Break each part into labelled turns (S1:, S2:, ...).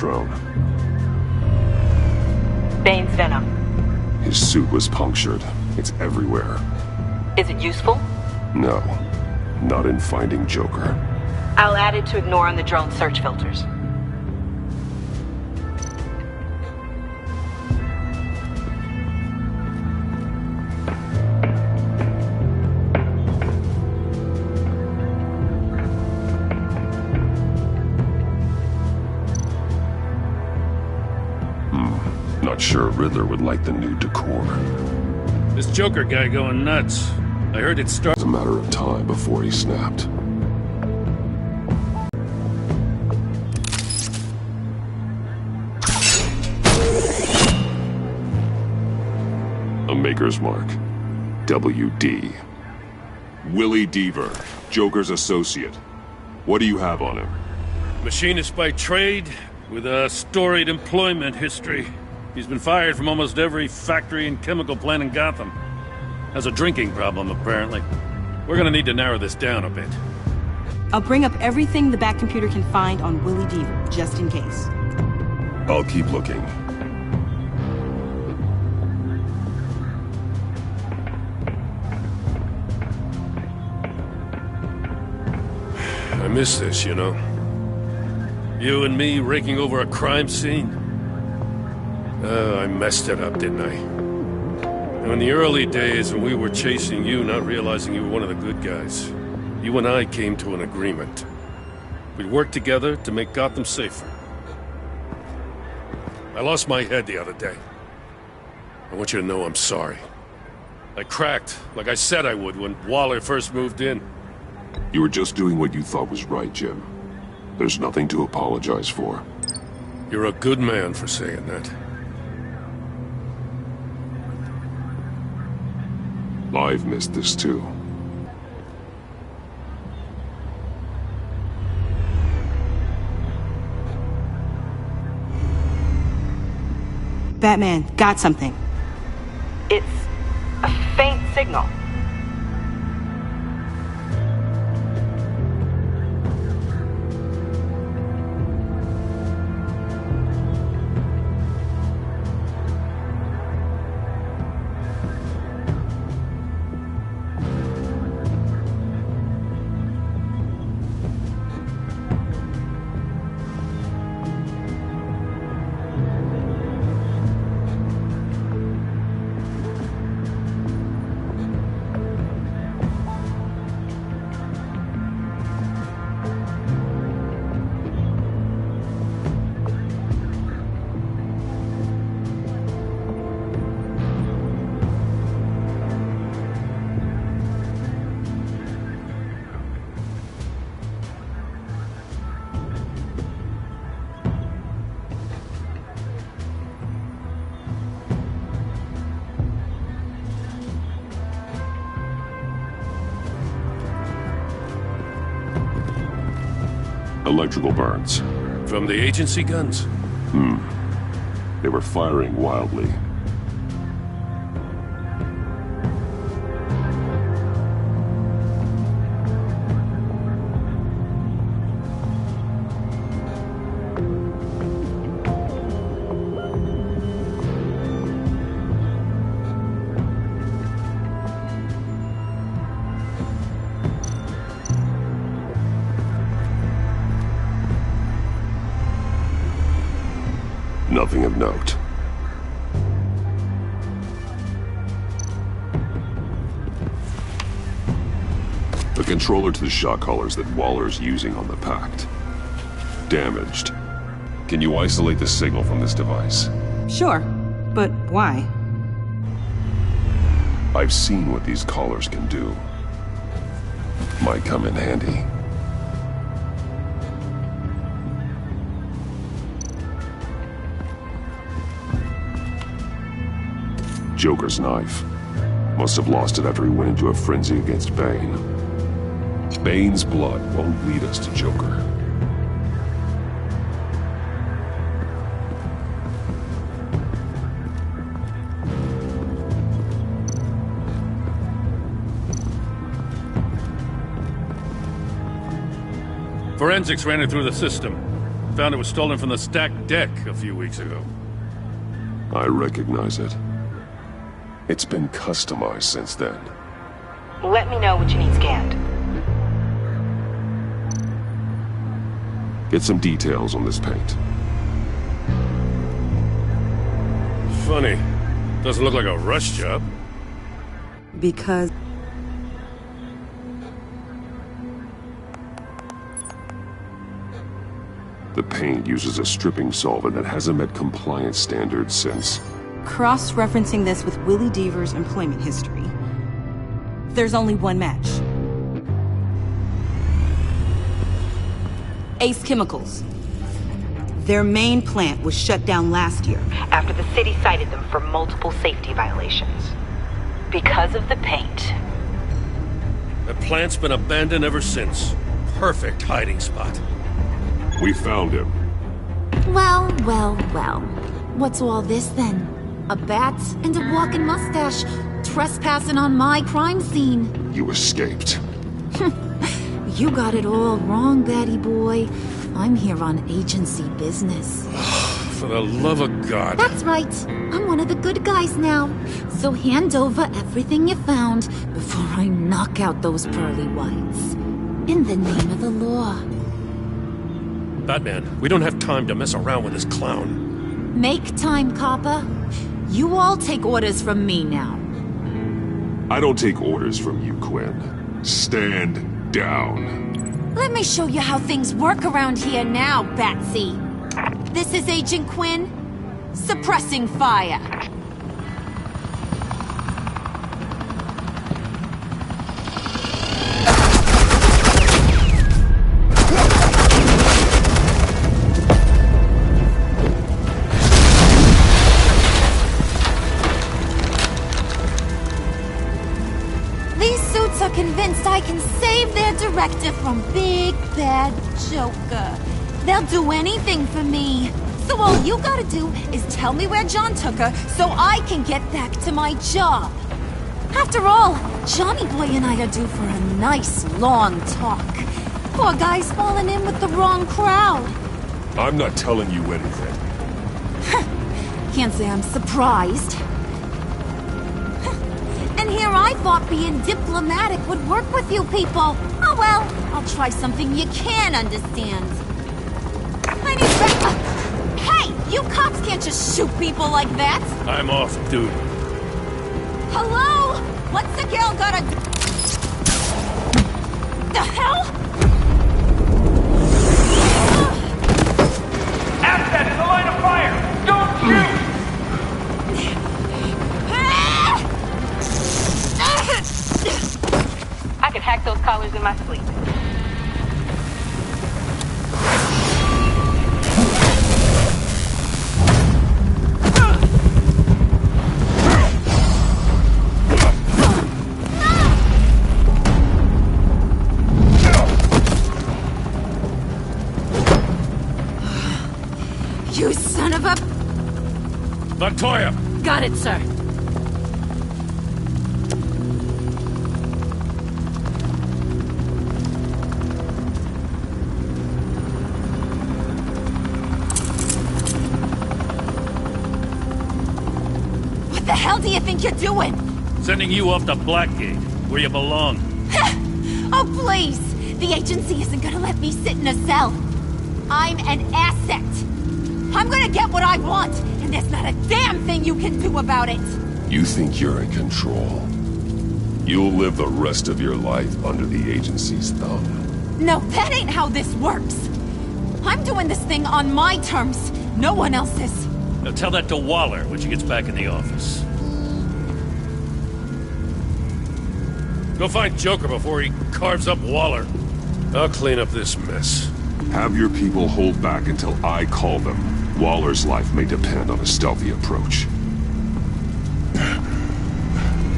S1: drone.
S2: Bane's venom.
S1: His suit was punctured. It's everywhere.
S2: Is it useful?
S1: No. Not in finding Joker.
S2: I'll add it to ignore on the drone search filters.
S1: Not sure Riddler would like the new decor.
S3: This Joker guy going nuts. I heard it start.
S1: It was a matter of time before he snapped. A Maker's Mark. WD.
S4: Willie Deaver, Joker's associate. What do you have on him?
S3: Machinist by trade, with a storied employment history. He's been fired from almost every factory and chemical plant in Gotham. Has a drinking problem, apparently. We're gonna need to narrow this down a bit.
S5: I'll bring up everything the back computer can find on Willie Deaver, just in case.
S1: I'll keep looking.
S3: I miss this, you know. You and me raking over a crime scene. Oh, I messed it up, didn't I? In the early days when we were chasing you, not realizing you were one of the good guys, you and I came to an agreement. We'd work together to make Gotham safer. I lost my head the other day. I want you to know I'm sorry. I cracked, like I said I would when Waller first moved in.
S1: You were just doing what you thought was right, Jim. There's nothing to apologize for.
S3: You're a good man for saying that.
S1: I've missed this too.
S5: Batman, got something.
S2: It's a faint signal.
S1: Electrical burns.
S3: From the agency guns?
S1: They were firing wildly. Nothing of note. The controller to the shot collars that Waller's using on the Pact. Damaged. Can you isolate the signal from this device?
S5: Sure, but why?
S1: I've seen what these collars can do. Might come in handy. Joker's knife. Must have lost it after he went into a frenzy against Bane. Bane's blood won't lead us to Joker.
S3: Forensics ran it through the system. Found it was stolen from the stacked deck a few weeks ago.
S1: I recognize it. It's been customized since then.
S2: Let me know what you need scanned.
S1: Get some details on this paint.
S3: Funny. Doesn't look like a rush job.
S5: Because
S1: The paint uses a stripping solvent that hasn't met compliance standards since...
S5: cross-referencing this with Willie Deaver's employment history, there's only one match. Ace Chemicals. Their main plant was shut down last year.
S2: After the city cited them for multiple safety violations. Because of the paint.
S3: The plant's been abandoned ever since. Perfect hiding spot.
S1: We found him.
S6: Well, well, well. What's all this then? A bat and a walking mustache trespassing on my crime scene.
S1: You escaped.
S6: You got it all wrong, Batty boy. I'm here on agency business.
S3: For the love of God.
S6: That's right. I'm one of the good guys now. So hand over everything you found before I knock out those pearly whites. In the name of the law.
S3: Batman, we don't have time to mess around with this clown.
S6: Make time, copper. You all take orders from me now.
S1: I don't take orders from you, Quinn. Stand down.
S6: Let me show you how things work around here now, Batsy. This is Agent Quinn, suppressing fire. These suits are convinced I can save their director from Big Bad Joker. They'll do anything for me. So all you gotta do is tell me where John took her so I can get back to my job. After all, Johnny Boy and I are due for a nice long talk. Poor guy's falling in with the wrong crowd.
S1: I'm not telling you anything.
S6: Can't say I'm surprised. And here I thought being diplomatic would work with you people. Oh well, I'll try something you can understand. I need Hey! You cops can't just shoot people like that!
S3: I'm off duty.
S6: Hello? What's the girl gotta do? The hell?
S7: Asset in the line of fire! Don't shoot!
S2: I could hack those collars in my sleep.
S6: You son of a...
S3: Montoya!
S6: Got it, sir. What the hell do you think you're doing?
S3: Sending you off to Blackgate, where you belong.
S6: Oh, please! The agency isn't gonna let me sit in a cell. I'm an asset. I'm gonna get what I want, and there's not a damn thing you can do about it.
S1: You think you're in control. You'll live the rest of your life under the agency's thumb.
S6: No, that ain't how this works. I'm doing this thing on my terms. No one else's.
S3: Now tell that to Waller when she gets back in the office. Go find Joker before he carves up Waller. I'll clean up this mess.
S1: Have your people hold back until I call them. Waller's life may depend on a stealthy approach.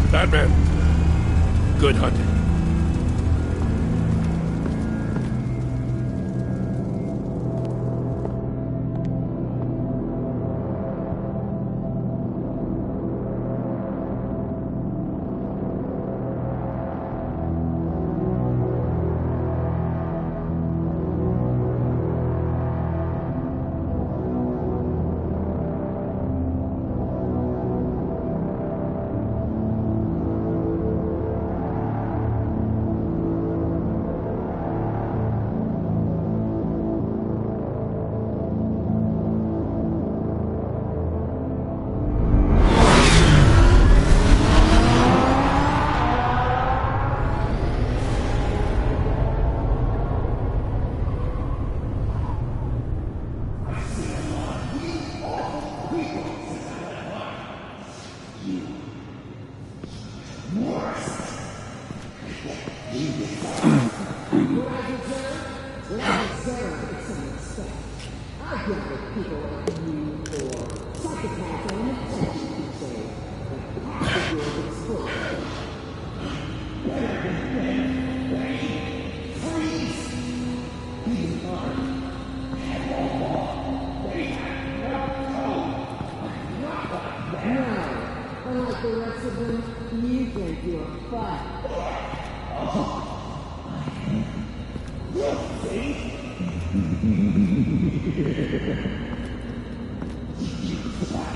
S3: Batman, good hunting.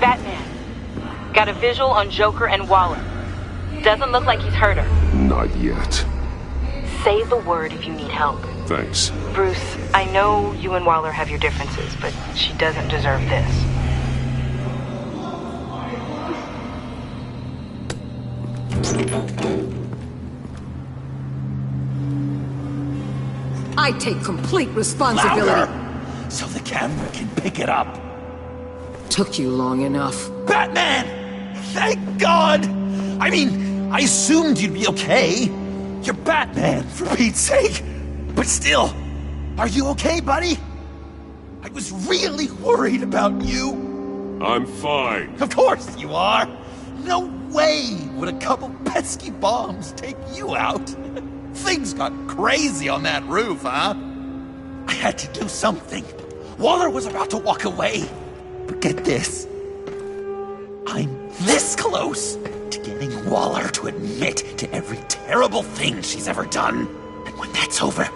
S2: Batman, got a visual on Joker and Waller. Doesn't look like he's hurt her.
S1: Not yet.
S2: Say the word if you need help.
S1: Thanks.
S2: Bruce, I know you and Waller have your differences, but she doesn't deserve this.
S8: I take complete responsibility.
S9: Louder, so the camera can pick it up.
S8: Took you long enough.
S9: Batman! Thank God! I mean, I assumed you'd be okay. You're Batman, for Pete's sake. But still, are you okay, buddy? I was really worried about you.
S1: I'm fine.
S9: Of course you are. No way would a couple pesky bombs take you out. Things got crazy on that roof, huh? I had to do something. Waller was about to walk away. But get this. I'm this close to getting Waller to admit to every terrible thing she's ever done. And when that's over,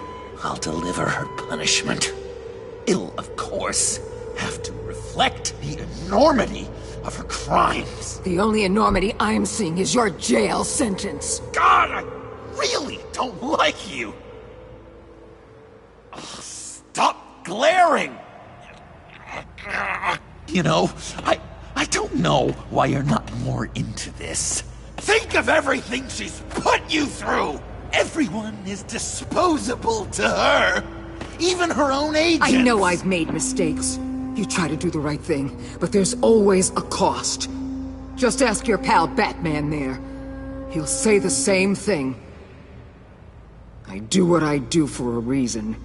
S9: I'll deliver her punishment. It'll, of course, have to reflect the enormity of her crimes.
S8: The only enormity I'm seeing is your jail sentence.
S9: God, I really don't like you. Oh, stop glaring. You know, I don't know why you're not more into this. Think of everything she's put you through. Everyone is disposable to her. Even her own agents.
S8: I know I've made mistakes. You try to do the right thing, but there's always a cost. Just ask your pal Batman there. He'll say the same thing. I do what I do for a reason.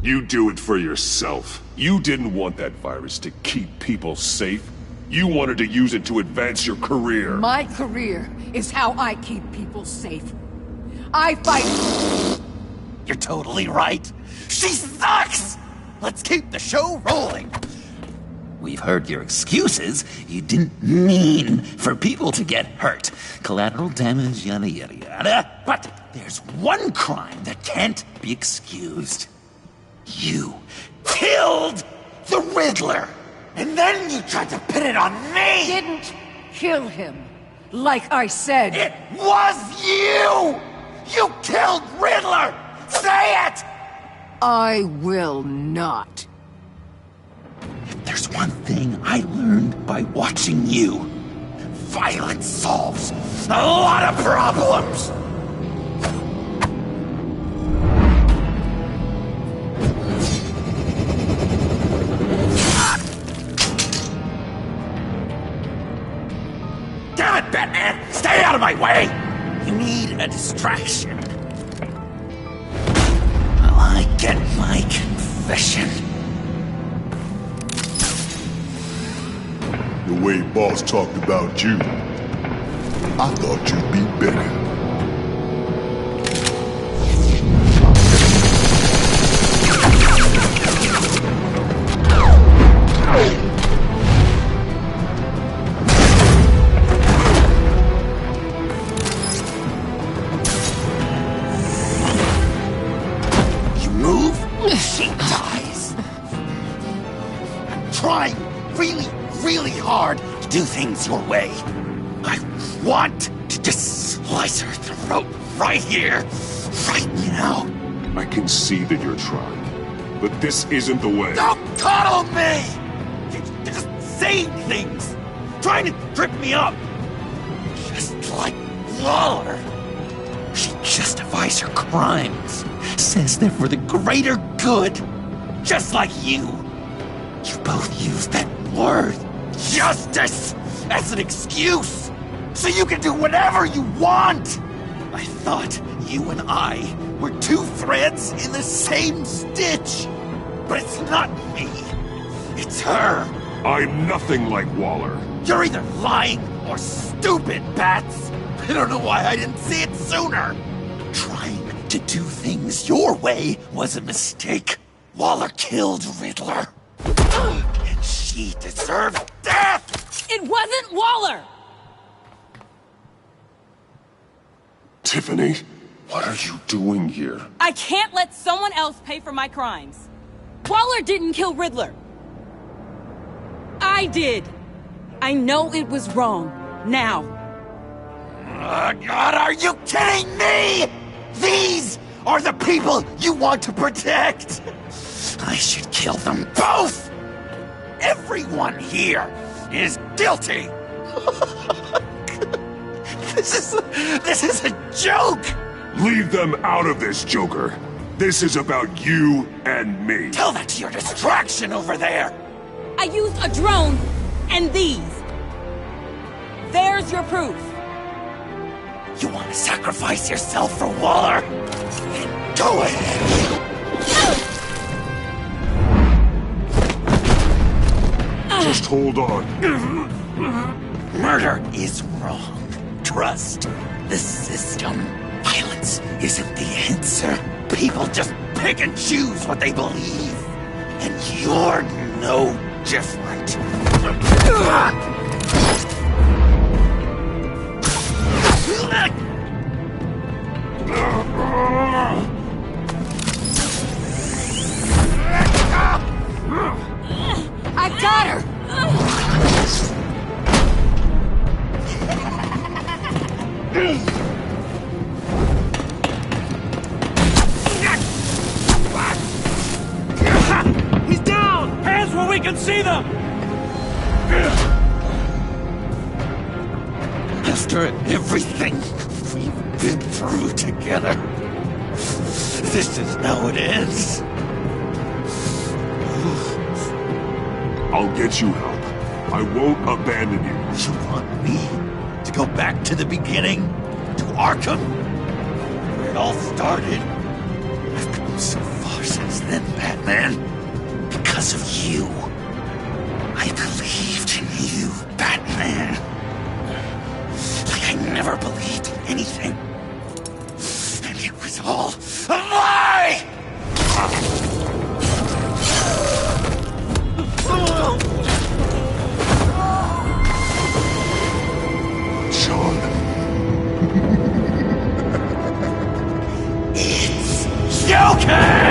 S1: You do it for yourself. You didn't want that virus to keep people safe. You wanted to use it to advance your career.
S8: My career is how I keep people safe. I fight...
S9: You're totally right. She sucks! Let's keep the show rolling. We've heard your excuses. You didn't mean for people to get hurt. Collateral damage, yada yada yada. But there's one crime that can't be excused. You killed the Riddler! And then you tried to pin it on me!
S8: Didn't kill him, like I said.
S9: It was you! You killed Riddler! Say it!
S8: I will not.
S9: If there's one thing I learned by watching you, violence solves a lot of problems! Damn it, Batman! Stay out of my way! You need a distraction. Well, I get my confession.
S10: The way Boss talked about you, I thought you'd be better.
S9: You move, she dies. I'm trying really hard to do things your way. I want to just slice her throat right here, right now.
S1: I can see that you're trying, but this isn't the way.
S9: Don't coddle me! You're just saying things, trying to trip me up. Just like Waller. She justifies her crimes, says they're for the greater good, just like you. You both use that word, justice, as an excuse, so you can do whatever you want. I thought you and I were two threads in the same stitch, but it's not me. It's her.
S1: I'm nothing like Waller.
S9: You're either lying or stupid, Bats! I don't know why I didn't see it sooner! Trying to do things your way was a mistake. Waller killed Riddler. And she deserved death!
S5: It wasn't Waller!
S1: Tiffany, what are you doing here?
S5: I can't let someone else pay for my crimes. Waller didn't kill Riddler. I did. I know it was wrong. Now.
S9: God, are you kidding me? These are the people you want to protect! I should kill them both! Everyone here is guilty! This is a joke!
S1: Leave them out of this, Joker. This is about you and me.
S9: Tell that to your distraction over there!
S5: I used a drone and these. There's your proof.
S9: You want to sacrifice yourself for Waller? Then go ahead!
S1: Just hold on.
S9: Murder is wrong. Trust the system. Violence isn't the answer. People just pick and choose what they believe. And you're no different.
S6: I got her!
S7: He's down! Hands where we can see them!
S9: After everything we've been through together, this is how it ends.
S1: I'll get you help. I won't abandon you.
S9: You want me to go back to the beginning? To Arkham? Where it all started? I've come so far since then, Batman. Because of you. I believed in you, Batman. Like I never believed in anything. And it was all a lie!
S1: Sean.
S9: It's Joker!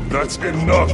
S1: That's enough!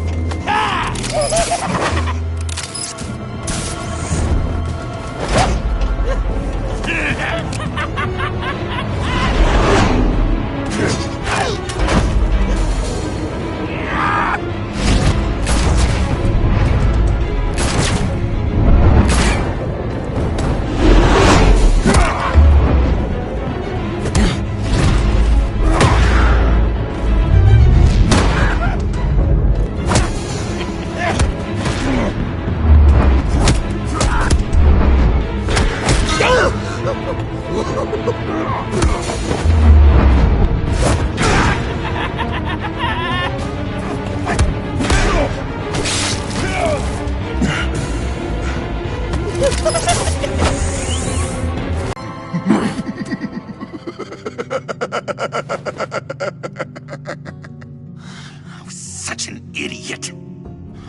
S9: I was such an idiot.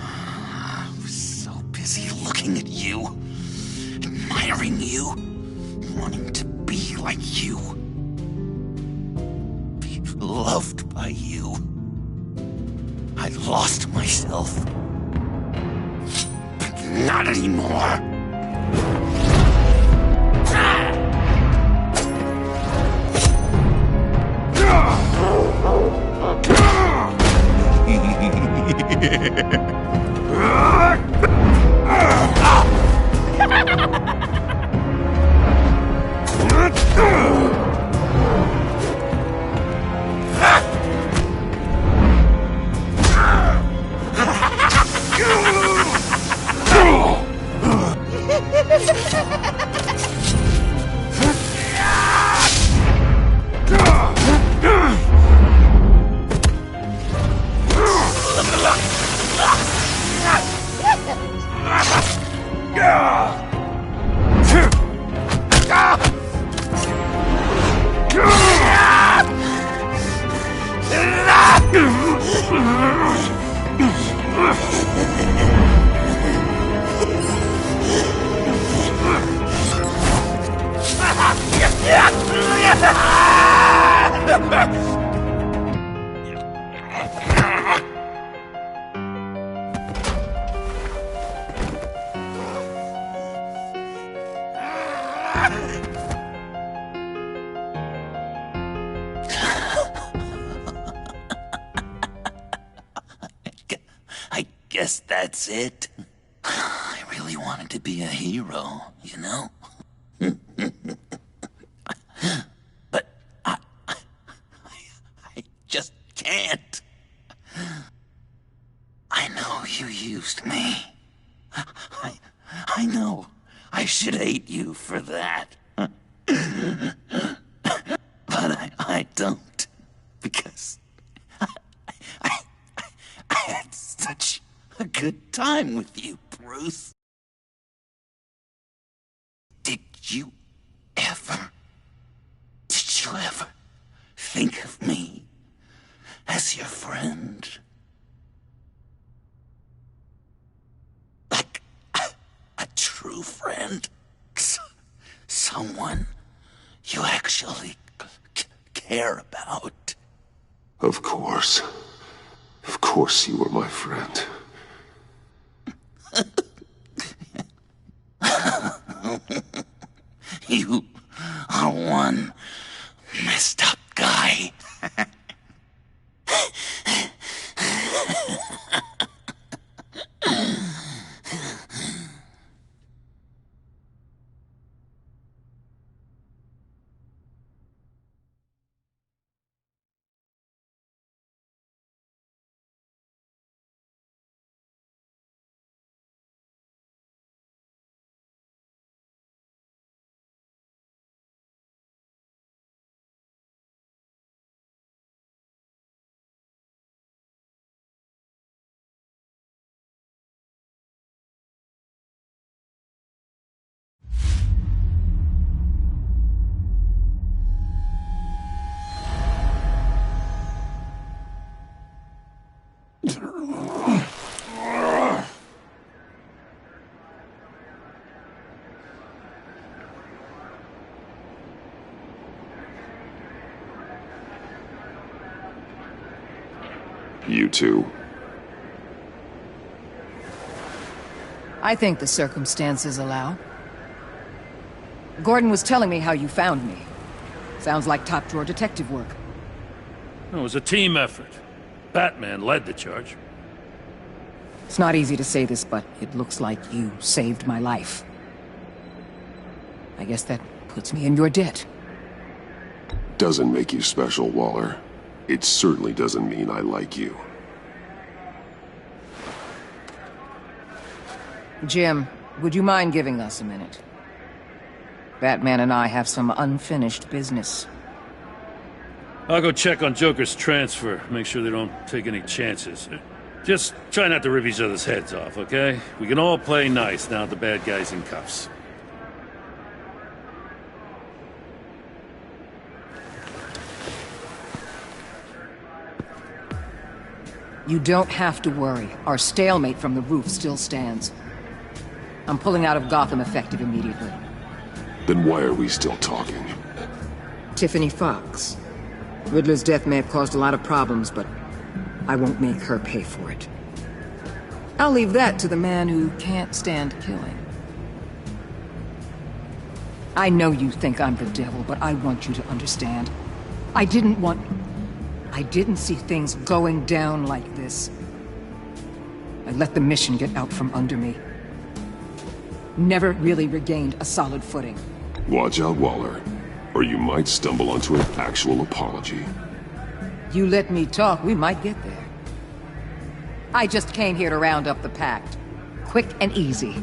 S9: I was so busy looking at you, admiring you, wanting to be like you. loved by you. I lost myself. But not anymore. I guess that's it. I really wanted to be a hero, you know? But I just can't. I know you used me. I know I should hate you for that. But I don't. Because I had such a good time with you, Bruce. Did you ever think of me as your friend? Like a true friend? Someone you actually care about?
S1: Of course. Of course you were my friend.
S9: You are one messed up guy.
S1: You too.
S8: I think the circumstances allow. Gordon was telling me how you found me. Sounds like top-drawer detective work.
S3: It was a team effort. Batman led the charge.
S8: It's not easy to say this, but it looks like you saved my life. I guess that puts me in your debt.
S1: Doesn't make you special, Waller. It certainly doesn't mean I like you.
S8: Jim, would you mind giving us a minute? Batman and I have some unfinished business.
S3: I'll go check on Joker's transfer, make sure they don't take any chances. Just try not to rip each other's heads off, okay? We can all play nice now that the bad guy's in cuffs.
S8: You don't have to worry. Our stalemate from the roof still stands. I'm pulling out of Gotham effective immediately.
S1: Then why are we still talking?
S8: Tiffany Fox. Riddler's death may have caused a lot of problems, but I won't make her pay for it. I'll leave that to the man who can't stand killing. I know you think I'm the devil, but I want you to understand. I didn't see things going down like this. I let the mission get out from under me. Never really regained a solid footing.
S1: Watch out, Waller, or you might stumble onto an actual apology.
S8: You let me talk, we might get there. I just came here to round up the Pact. Quick and easy.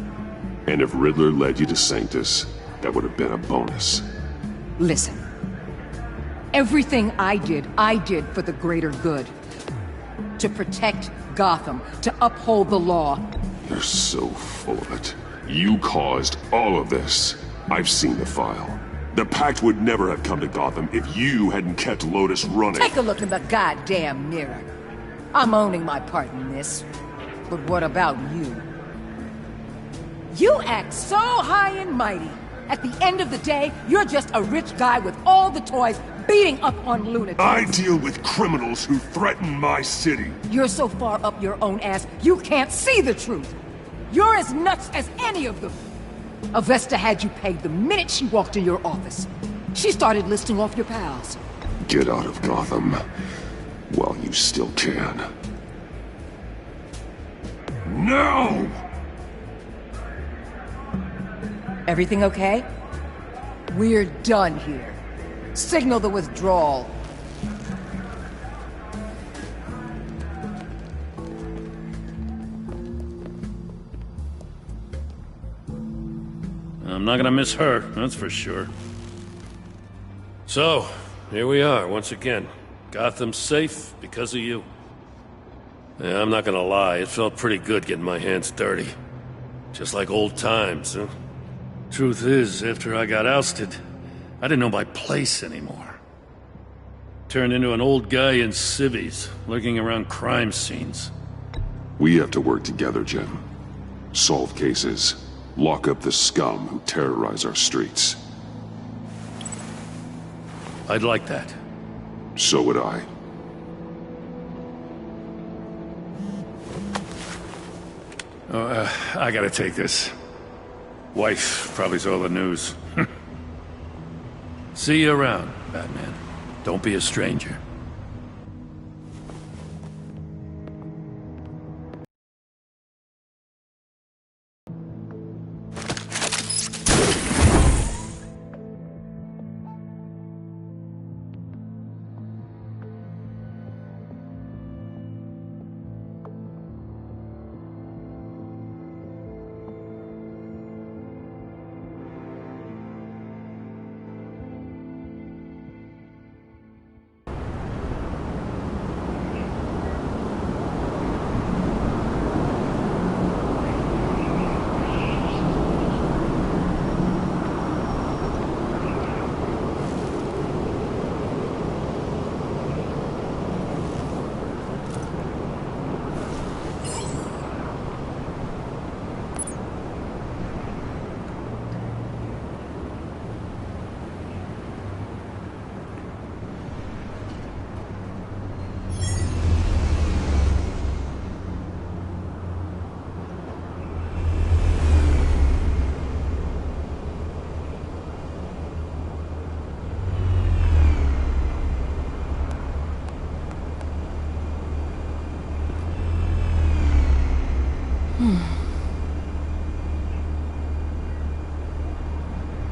S1: And if Riddler led you to Sanctus, that would have been a bonus.
S8: Listen. Everything I did for the greater good. To protect Gotham, to uphold the law.
S1: You're so full of it. You caused all of this. I've seen the file. The Pact would never have come to Gotham if you hadn't kept Lotus running.
S8: Take a look in the goddamn mirror. I'm owning my part in this. But what about you? You act so high and mighty. At the end of the day, you're just a rich guy with all the toys beating up on lunatics.
S1: I deal with criminals who threaten my city.
S8: You're so far up your own ass, you can't see the truth. You're as nuts as any of them. Avesta had you pegged the minute she walked in your office. She started listing off your pals.
S1: Get out of Gotham while you still can. No!
S8: Everything okay? We're done here. Signal the withdrawal.
S3: I'm not gonna miss her, that's for sure. So, here we are, once again. Gotham's safe because of you. Yeah, I'm not gonna lie, it felt pretty good getting my hands dirty. Just like old times, huh? Truth is, after I got ousted, I didn't know my place anymore. Turned into an old guy in civvies, lurking around crime scenes.
S1: We have to work together, Jim. Solve cases. Lock up the scum who terrorize our streets.
S3: I'd like that.
S1: So would I.
S3: I gotta take this. Wife probably saw the news. See you around, Batman. Don't be a stranger.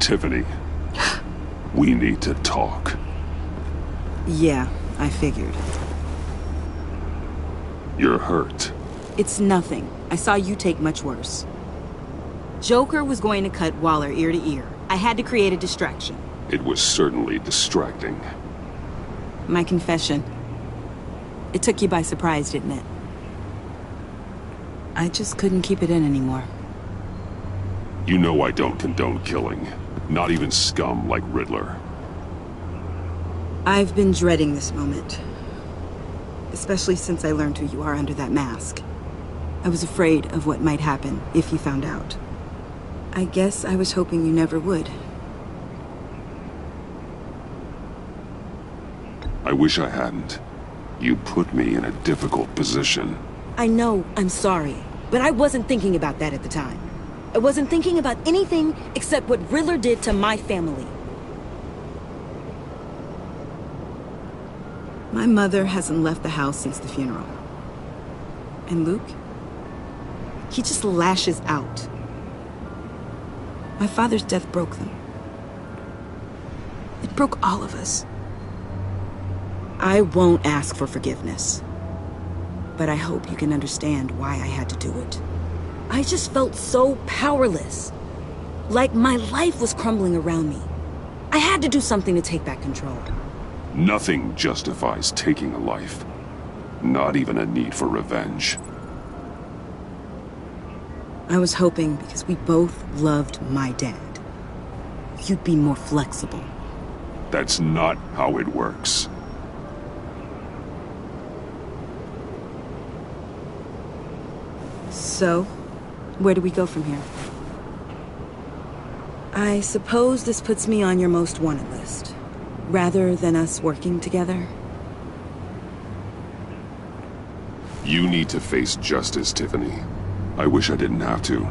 S1: Tiffany, we need to talk.
S5: Yeah, I figured.
S1: You're hurt.
S5: It's nothing. I saw you take much worse. Joker was going to cut Waller ear to ear. I had to create a distraction.
S1: It was certainly distracting.
S5: My confession. It took you by surprise, didn't it? I just couldn't keep it in anymore.
S1: You know I don't condone killing. Not even scum like Riddler.
S5: I've been dreading this moment. Especially since I learned who you are under that mask. I was afraid of what might happen if you found out. I guess I was hoping you never would.
S1: I wish I hadn't. You put me in a difficult position.
S5: I know, I'm sorry, but I wasn't thinking about that at the time. I wasn't thinking about anything except what Riddler did to my family. My mother hasn't left the house since the funeral. And Luke? He just lashes out. My father's death broke them. It broke all of us. I won't ask for forgiveness. But I hope you can understand why I had to do it. I just felt so powerless. Like my life was crumbling around me. I had to do something to take back control.
S1: Nothing justifies taking a life. Not even a need for revenge.
S5: I was hoping, because we both loved my dad, you'd be more flexible.
S1: That's not how it works.
S5: So, where do we go from here? I suppose this puts me on your most wanted list, rather than us working together.
S1: You need to face justice, Tiffany. I wish I didn't have to,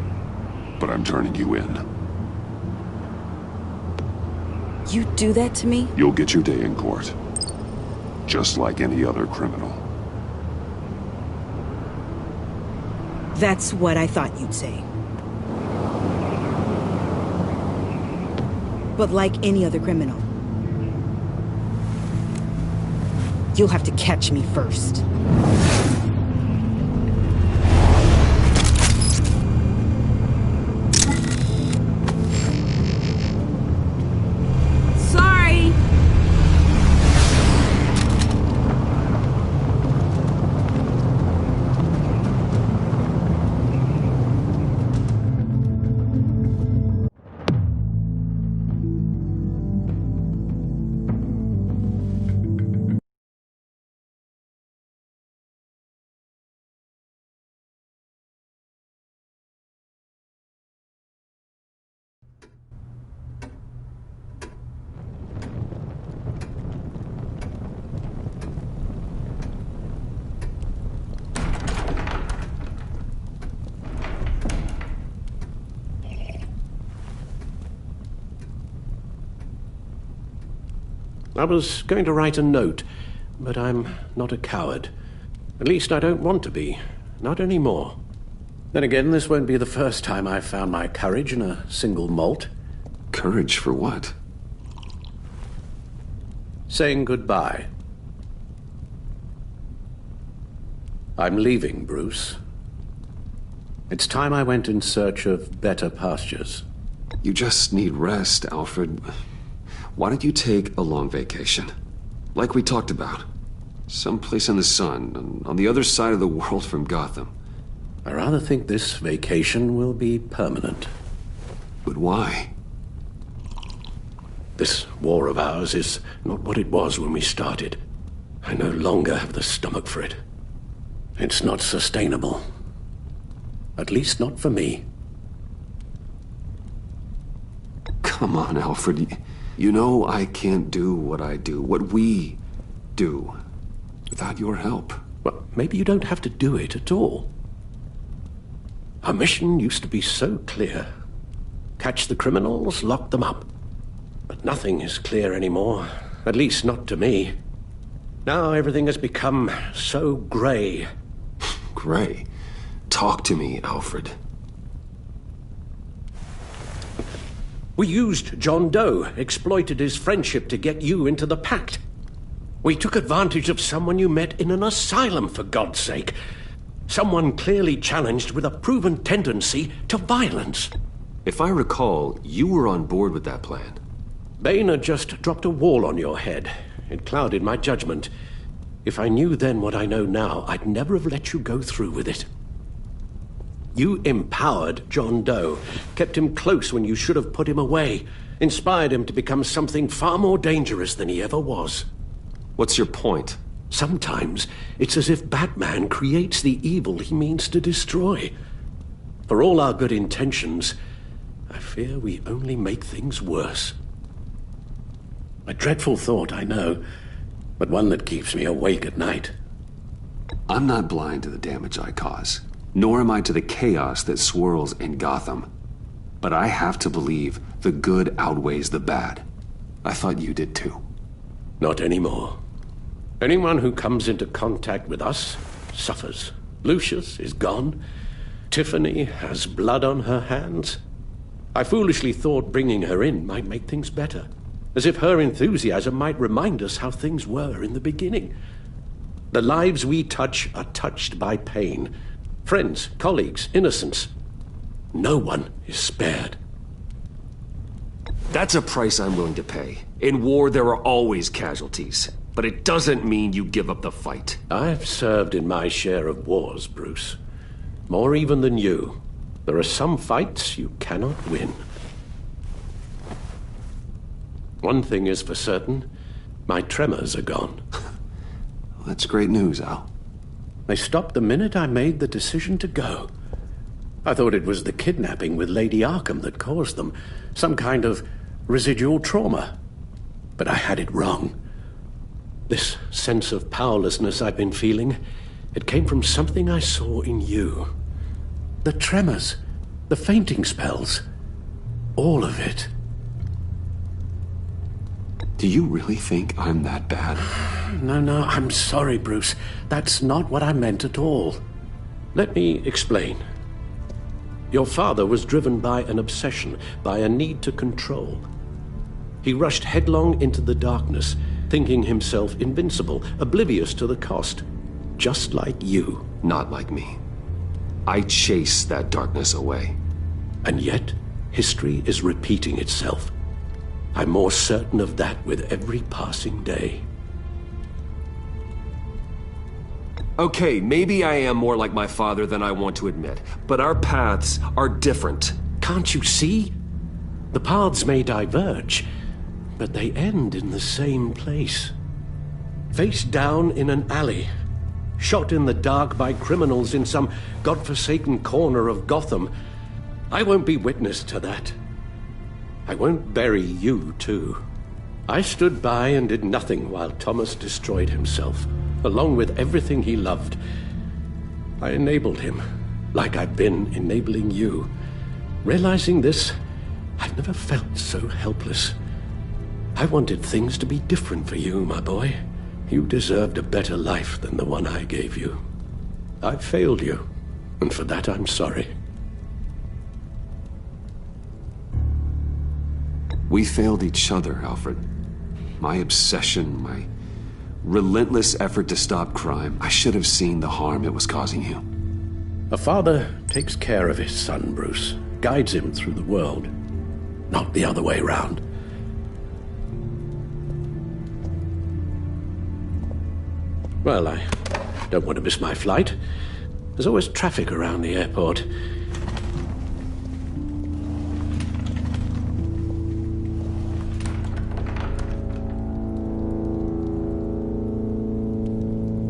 S1: but I'm turning you in.
S5: You do that to me?
S1: You'll get your day in court. Just like any other criminal.
S5: That's what I thought you'd say. But like any other criminal, you'll have to catch me first. Sorry!
S11: I was going to write a note, but I'm not a coward. At least I don't want to be. Not anymore. Then again, this won't be the first time I've found my courage in a single malt.
S12: Courage for what?
S11: Saying goodbye. I'm leaving, Bruce. It's time I went in search of better pastures.
S12: You just need rest, Alfred. Why don't you take a long vacation? Like we talked about. Someplace in the sun, on the other side of the world from Gotham.
S11: I rather think this vacation will be permanent.
S12: But why?
S11: This war of ours is not what it was when we started. I no longer have the stomach for it. It's not sustainable. At least not for me.
S12: Come on, Alfred. You know I can't do what I do, what we do, without your help.
S11: Well, maybe you don't have to do it at all. Our mission used to be so clear. Catch the criminals, lock them up. But nothing is clear anymore, at least not to me. Now everything has become so grey.
S12: Grey? Talk to me, Alfred.
S11: We used John Doe, exploited his friendship to get you into the pact. We took advantage of someone you met in an asylum, for God's sake. Someone clearly challenged with a proven tendency to violence.
S12: If I recall, you were on board with that plan.
S11: Boehner just dropped a wall on your head. It clouded my judgment. If I knew then what I know now, I'd never have let you go through with it. You empowered John Doe, kept him close when you should have put him away, inspired him to become something far more dangerous than he ever was.
S12: What's your point?
S11: Sometimes it's as if Batman creates the evil he means to destroy. For all our good intentions, I fear we only make things worse. A dreadful thought, I know, but one that keeps me awake at night.
S12: I'm not blind to the damage I cause, nor am I to the chaos that swirls in Gotham. But I have to believe the good outweighs the bad. I thought you did too.
S11: Not anymore. Anyone who comes into contact with us suffers. Lucius is gone. Tiffany has blood on her hands. I foolishly thought bringing her in might make things better, as if her enthusiasm might remind us how things were in the beginning. The lives we touch are touched by pain. Friends, colleagues, innocents. No one is spared.
S12: That's a price I'm willing to pay. In war, there are always casualties. But it doesn't mean you give up the fight.
S11: I've served in my share of wars, Bruce. More even than you. There are some fights you cannot win. One thing is for certain. My tremors are gone.
S12: That's great news, Al.
S11: They stopped the minute I made the decision to go. I thought it was the kidnapping with Lady Arkham that caused them. Some kind of residual trauma. But I had it wrong. This sense of powerlessness I've been feeling, it came from something I saw in you. The tremors, the fainting spells, all of it.
S12: Do you really think I'm that bad?
S11: No, I'm sorry, Bruce. That's not what I meant at all. Let me explain. Your father was driven by an obsession, by a need to control. He rushed headlong into the darkness, thinking himself invincible, oblivious to the cost. Just like you.
S12: Not like me. I chase that darkness away.
S11: And yet, history is repeating itself. I'm more certain of that with every passing day.
S12: Okay, maybe I am more like my father than I want to admit, but our paths are different.
S11: Can't you see? The paths may diverge, but they end in the same place. Face down in an alley, shot in the dark by criminals in some godforsaken corner of Gotham. I won't be witness to that. I won't bury you, too. I stood by and did nothing while Thomas destroyed himself, along with everything he loved. I enabled him, like I've been enabling you. Realizing this, I've never felt so helpless. I wanted things to be different for you, my boy. You deserved a better life than the one I gave you. I failed you, and for that I'm sorry.
S12: We failed each other, Alfred. My obsession, my relentless effort to stop crime. I should have seen the harm it was causing you.
S11: A father takes care of his son, Bruce. Guides him through the world. Not the other way around. Well, I don't want to miss my flight. There's always traffic around the airport.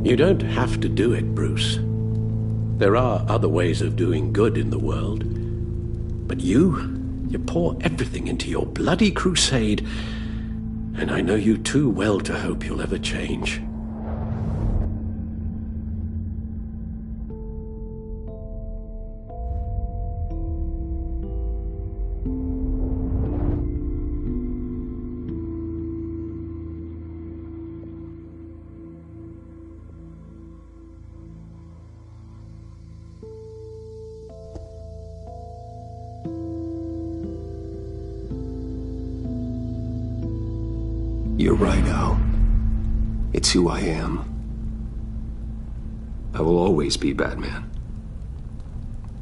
S11: You don't have to do it, Bruce. There are other ways of doing good in the world. But you pour everything into your bloody crusade, and I know you too well to hope you'll ever change.
S12: You're right, Al. It's who I am. I will always be Batman.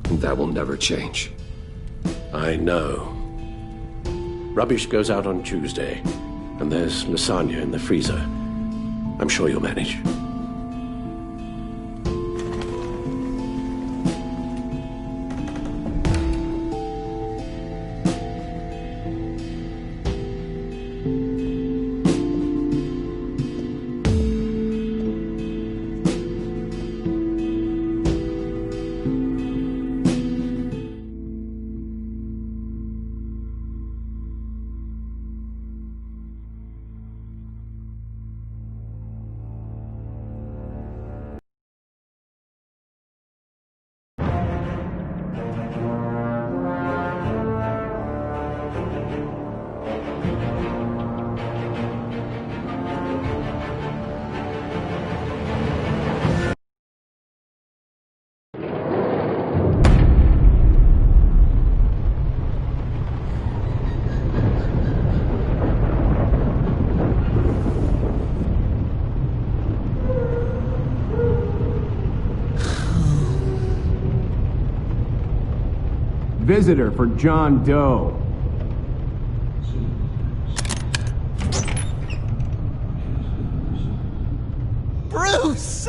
S12: And that will never change.
S11: I know. Rubbish goes out on Tuesday, and there's lasagna in the freezer. I'm sure you'll manage.
S13: visitor for John Doe.
S9: Bruce!